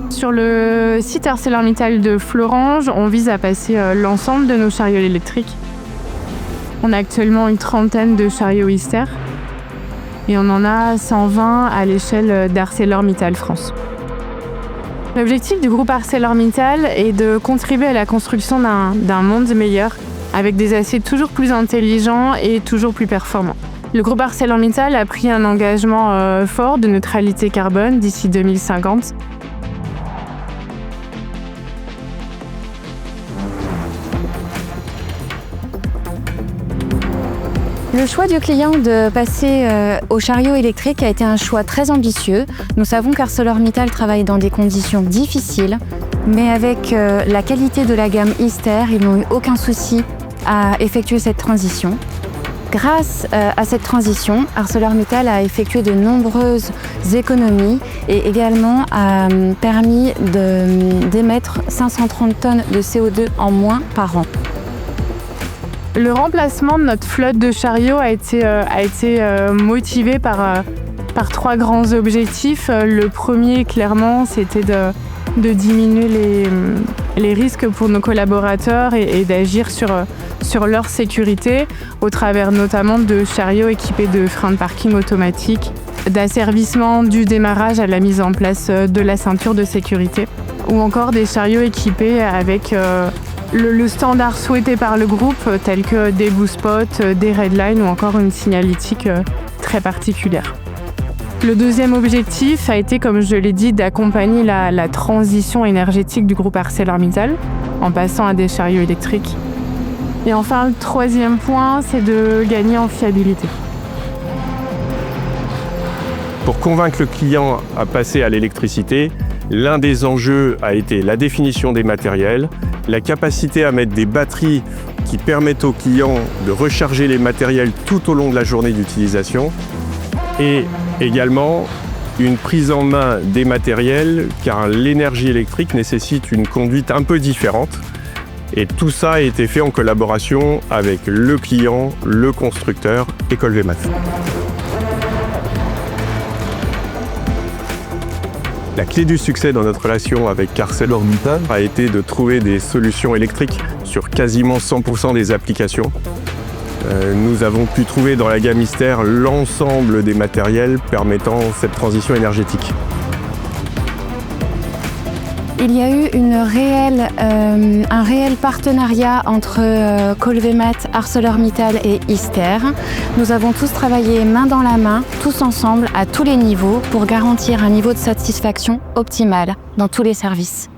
Sur le site ArcelorMittal de Florange, on vise à passer l'ensemble de nos chariots électriques. On a actuellement une trentaine de chariots Ister et on en a 120 à l'échelle d'ArcelorMittal France. L'objectif du groupe ArcelorMittal est de contribuer à la construction d'un monde meilleur avec des aciers toujours plus intelligents et toujours plus performants. Le groupe ArcelorMittal a pris un engagement fort de neutralité carbone d'ici 2050. Le choix du client de passer au chariot électrique a été un choix très ambitieux. Nous savons qu'ArcelorMittal travaille dans des conditions difficiles, mais avec la qualité de la gamme Ister, ils n'ont eu aucun souci à effectuer cette transition. Grâce à cette transition, ArcelorMittal a effectué de nombreuses économies et également a permis d'émettre 530 tonnes de CO2 en moins par an. Le remplacement de notre flotte de chariots a été motivé par trois grands objectifs. Le premier, clairement, c'était de diminuer les risques pour nos collaborateurs et d'agir sur leur sécurité au travers notamment de chariots équipés de freins de parking automatiques, d'asservissement du démarrage à la mise en place de la ceinture de sécurité ou encore des chariots équipés avec le standard souhaité par le groupe, tel que des blue spots, des red lines ou encore une signalétique très particulière. Le deuxième objectif a été, comme je l'ai dit, d'accompagner la transition énergétique du groupe ArcelorMittal en passant à des chariots électriques. Et enfin, le troisième point, c'est de gagner en fiabilité. Pour convaincre le client à passer à l'électricité, l'un des enjeux a été la définition des matériels, la capacité à mettre des batteries qui permettent aux clients de recharger les matériels tout au long de la journée d'utilisation et également une prise en main des matériels car l'énergie électrique nécessite une conduite un peu différente et tout ça a été fait en collaboration avec le client, le constructeur et Colvemat. La clé du succès dans notre relation avec ArcelorMittal a été de trouver des solutions électriques sur quasiment 100% des applications. Nous avons pu trouver dans la gamme Ister l'ensemble des matériels permettant cette transition énergétique. Il y a eu un réel partenariat entre Colvemat, ArcelorMittal et Ister. Nous avons tous travaillé main dans la main, tous ensemble, à tous les niveaux, pour garantir un niveau de satisfaction optimal dans tous les services.